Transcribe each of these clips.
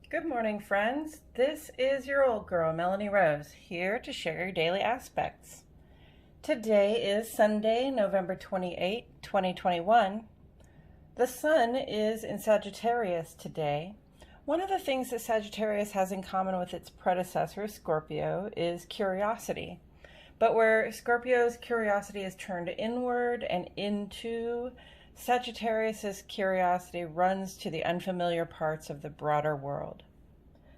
Good morning, friends. This is your old girl, Melanie Rose, here to share your daily aspects. Today is Sunday, November 28, 2021. The sun is in Sagittarius today. One of the things that Sagittarius has in common with its predecessor, Scorpio, is curiosity. But where Scorpio's curiosity is turned inward and into, Sagittarius's curiosity runs to the unfamiliar parts of the broader world.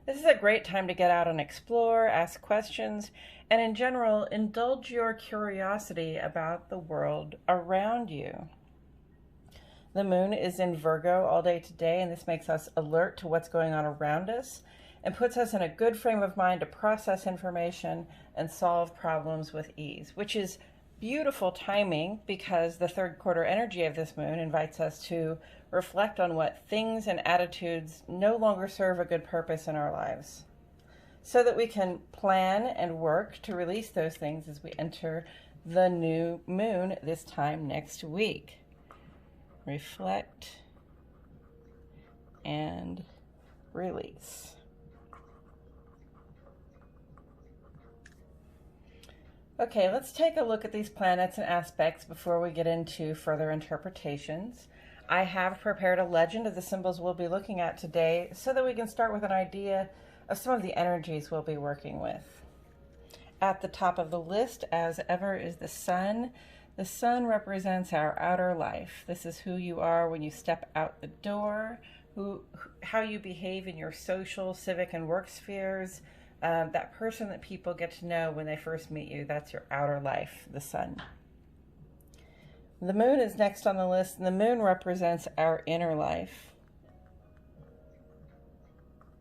This is a great time to get out and explore, ask questions, and in general, indulge your curiosity about the world around you. The moon is in Virgo all day today, and this makes us alert to what's going on around us and puts us in a good frame of mind to process information and solve problems with ease, which is beautiful timing because the third quarter energy of this moon invites us to reflect on what things and attitudes no longer serve a good purpose in our lives, so that we can plan and work to release those things as we enter the new moon this time next week. Reflect and release. Okay, let's take a look at these planets and aspects before we get into further interpretations. I have prepared a legend of the symbols we'll be looking at today so that we can start with an idea of some of the energies we'll be working with. At the top of the list, as ever, is the sun. The sun represents our outer life. This is who you are when you step out the door, how you behave in your social, civic, and work spheres. That person that people get to know when they first meet you, that's your outer life, the sun. The moon is next on the list, and the moon represents our inner life.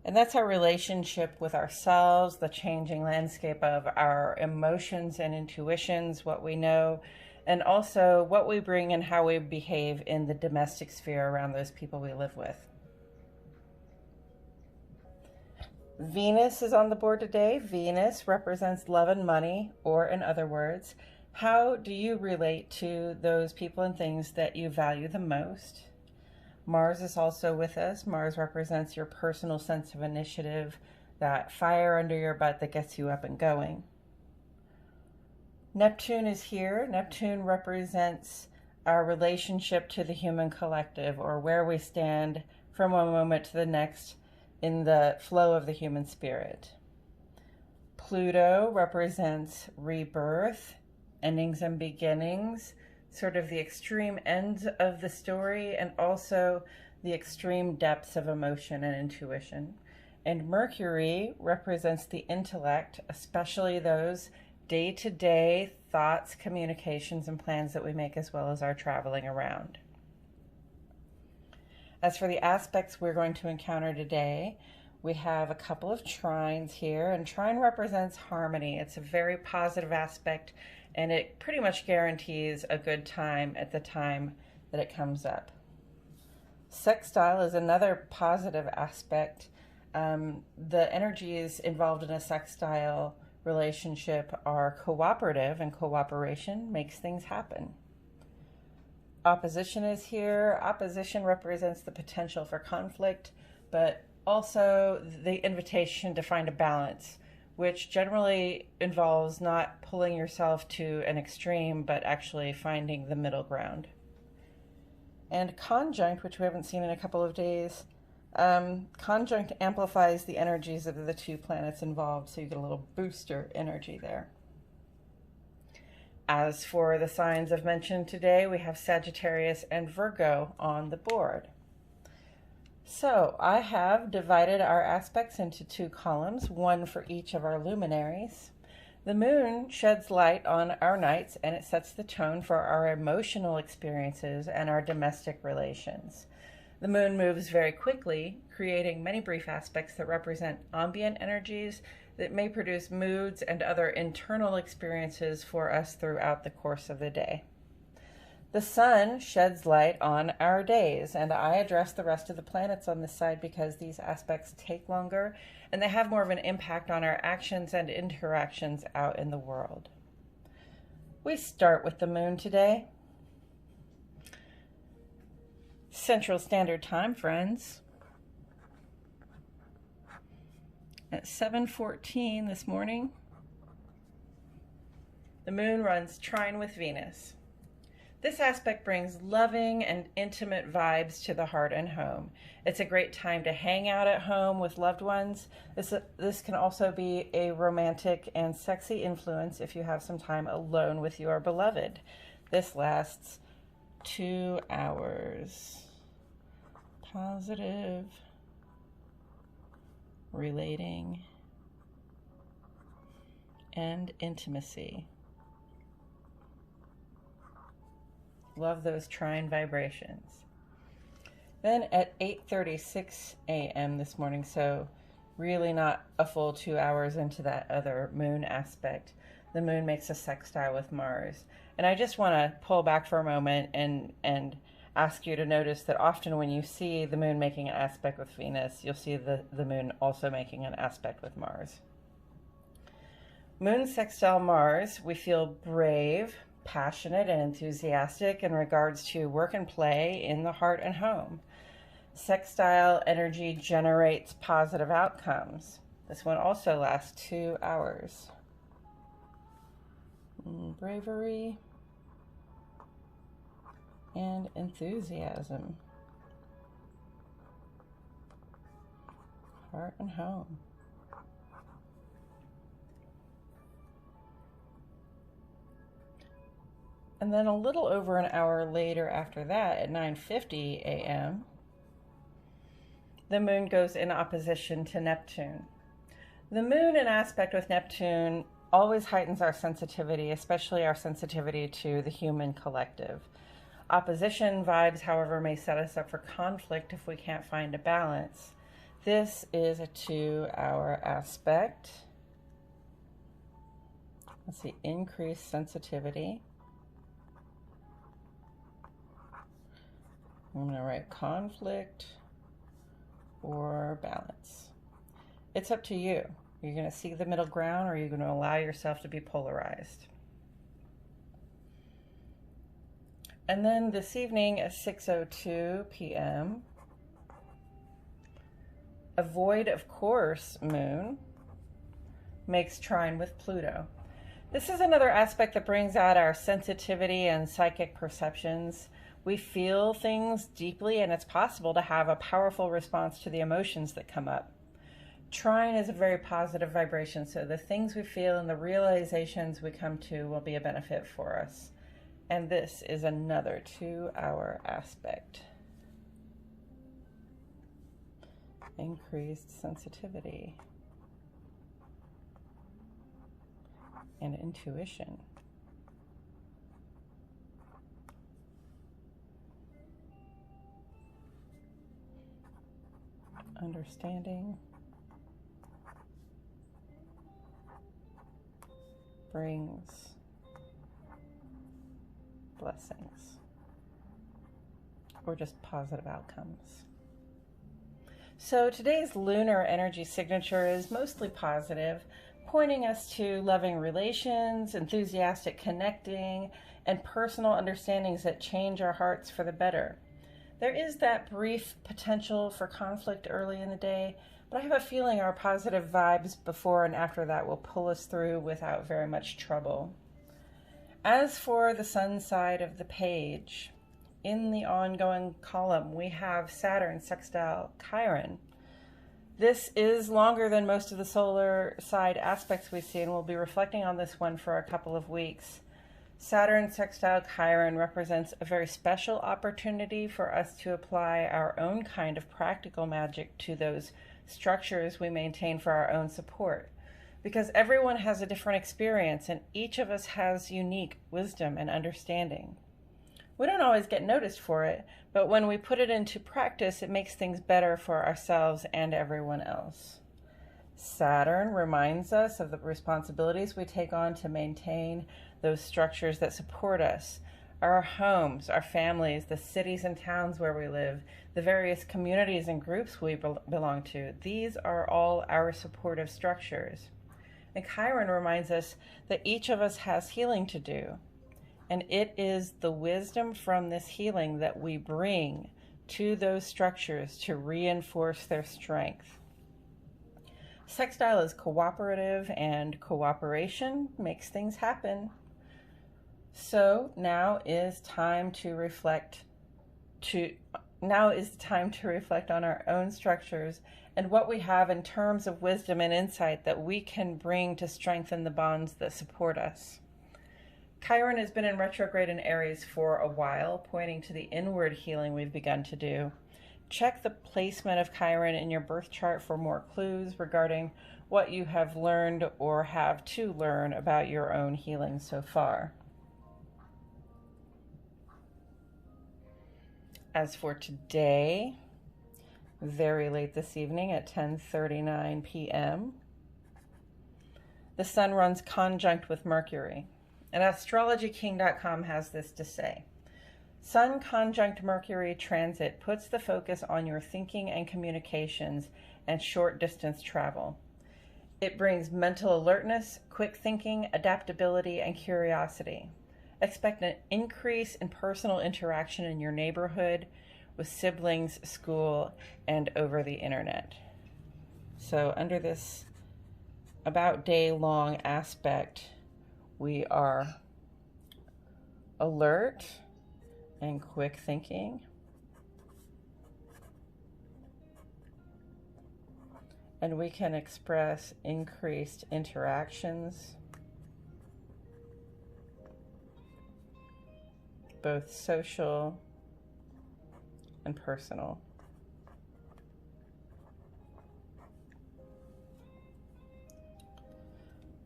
And that's our relationship with ourselves, the changing landscape of our emotions and intuitions, what we know, and also what we bring and how we behave in the domestic sphere around those people we live with. Venus is on the board today. Venus represents love and money, or in other words, how do you relate to those people and things that you value the most? Mars is also with us. Mars represents your personal sense of initiative, that fire under your butt that gets you up and going. Neptune is here. Neptune represents our relationship to the human collective, or where we stand from one moment to the next in the flow of the human spirit. Pluto represents rebirth, endings and beginnings, sort of the extreme ends of the story, and also the extreme depths of emotion and intuition. And Mercury represents the intellect, especially those day-to-day thoughts, communications, and plans that we make, as well as our traveling around. As for the aspects we're going to encounter today, we have a couple of trines here, and trine represents harmony. It's a very positive aspect, and it pretty much guarantees a good time at the time that it comes up. Sextile is another positive aspect. The energies involved in a sextile relationship are cooperative, and cooperation makes things happen. Opposition is here. Opposition represents the potential for conflict, but also the invitation to find a balance, which generally involves not pulling yourself to an extreme, but actually finding the middle ground. And conjunct, which we haven't seen in a couple of days, conjunct amplifies the energies of the two planets involved, so you get a little booster energy there. As for the signs I've mentioned today, we have Sagittarius and Virgo on the board. So I have divided our aspects into two columns, one for each of our luminaries. The moon sheds light on our nights, and it sets the tone for our emotional experiences and our domestic relations. The moon moves very quickly, creating many brief aspects that represent ambient energies that may produce moods and other internal experiences for us throughout the course of the day. The sun sheds light on our days, and I address the rest of the planets on this side because these aspects take longer and they have more of an impact on our actions and interactions out in the world. We start with the moon today. Central Standard Time, friends. At 7:14 this morning, the moon runs trine with Venus. This aspect brings loving and intimate vibes to the heart and home. It's a great time to hang out at home with loved ones. This can also be a romantic and sexy influence if you have some time alone with your beloved. This lasts 2 hours. Positive, relating, and intimacy. Love those trine vibrations. Then at 8:36 a.m. this morning, so really not a full 2 hours into that other moon aspect, the moon makes a sextile with Mars. And I just want to pull back for a moment and ask you to notice that often when you see the moon making an aspect with Venus, you'll see the moon also making an aspect with Mars. Moon sextile Mars, we feel brave, passionate, and enthusiastic in regards to work and play in the heart and home. Sextile energy generates positive outcomes. This one also lasts 2 hours. Bravery and enthusiasm. Heart and home. And then a little over an hour later after that, at 9:50 a.m., the moon goes in opposition to Neptune. The moon in aspect with Neptune always heightens our sensitivity, especially our sensitivity to the human collective. Opposition vibes, however, may set us up for conflict if we can't find a balance. This is a 2-hour aspect. Let's see, increased sensitivity. I'm going to write conflict or balance. It's up to you. You're going to seek the middle ground, or you're going to allow yourself to be polarized. And then this evening at 6:02 p.m., a void of course moon makes trine with Pluto. This is another aspect that brings out our sensitivity and psychic perceptions. We feel things deeply, and it's possible to have a powerful response to the emotions that come up. Trine is a very positive vibration, so the things we feel and the realizations we come to will be a benefit for us. And this is another 2-hour aspect. Increased sensitivity and intuition. Understanding brings blessings or just positive outcomes. So today's lunar energy signature is mostly positive, pointing us to loving relations, enthusiastic connecting, and personal understandings that change our hearts for the better. There is that brief potential for conflict early in the day, but I have a feeling our positive vibes before and after that will pull us through without very much trouble. As for the sun side of the page, in the ongoing column, we have Saturn sextile Chiron. This is longer than most of the solar side aspects we see, and we'll be reflecting on this one for a couple of weeks. Saturn sextile Chiron represents a very special opportunity for us to apply our own kind of practical magic to those structures we maintain for our own support. Because everyone has a different experience, and each of us has unique wisdom and understanding. We don't always get noticed for it, but when we put it into practice, it makes things better for ourselves and everyone else. Saturn reminds us of the responsibilities we take on to maintain those structures that support us, our homes, our families, the cities and towns where we live, the various communities and groups we belong to. These are all our supportive structures. And Chiron reminds us that each of us has healing to do. And it is the wisdom from this healing that we bring to those structures to reinforce their strength. Sextile is cooperative, and cooperation makes things happen. So now is time to reflect on our own structures and what we have in terms of wisdom and insight that we can bring to strengthen the bonds that support us. Chiron has been in retrograde in Aries for a while, pointing to the inward healing we've begun to do. Check the placement of Chiron in your birth chart for more clues regarding what you have learned or have to learn about your own healing so far. As for today, very late this evening at 10:39 p.m., the sun runs conjunct with Mercury. And astrologyking.com has this to say: Sun conjunct Mercury transit puts the focus on your thinking and communications and short distance travel. It brings mental alertness, quick thinking, adaptability, and curiosity. Expect an increase in personal interaction in your neighborhood, with siblings, school, and over the internet. So under this about day-long aspect, we are alert and quick thinking, and we can express increased interactions, both social and personal.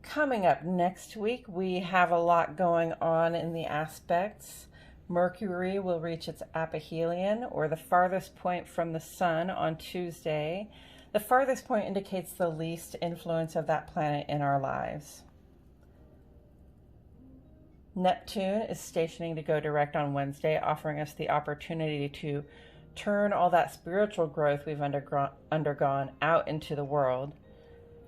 Coming up next week, we have a lot going on in the aspects. Mercury will reach its aphelion, or the farthest point from the sun, on Tuesday. The farthest point indicates the least influence of that planet in our lives. Neptune is stationing to go direct on Wednesday, offering us the opportunity to turn all that spiritual growth we've undergone out into the world.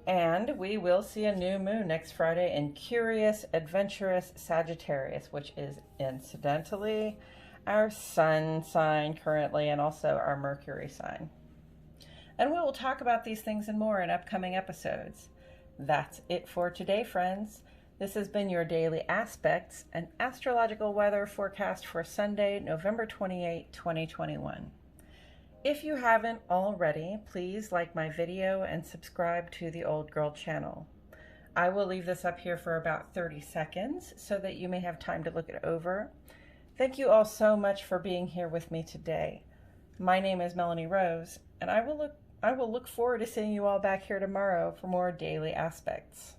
And we will see a new moon next Friday in curious, adventurous Sagittarius, which is incidentally our sun sign currently, and also our Mercury sign. And we will talk about these things and more in upcoming episodes. That's it for today, friends. This has been your Daily Aspects, an astrological weather forecast for Sunday, November 28, 2021. If you haven't already, please like my video and subscribe to the Old Girl channel. I will leave this up here for about 30 seconds so that you may have time to look it over. Thank you all so much for being here with me today. My name is Melanie Rose, and I will look forward to seeing you all back here tomorrow for more Daily Aspects.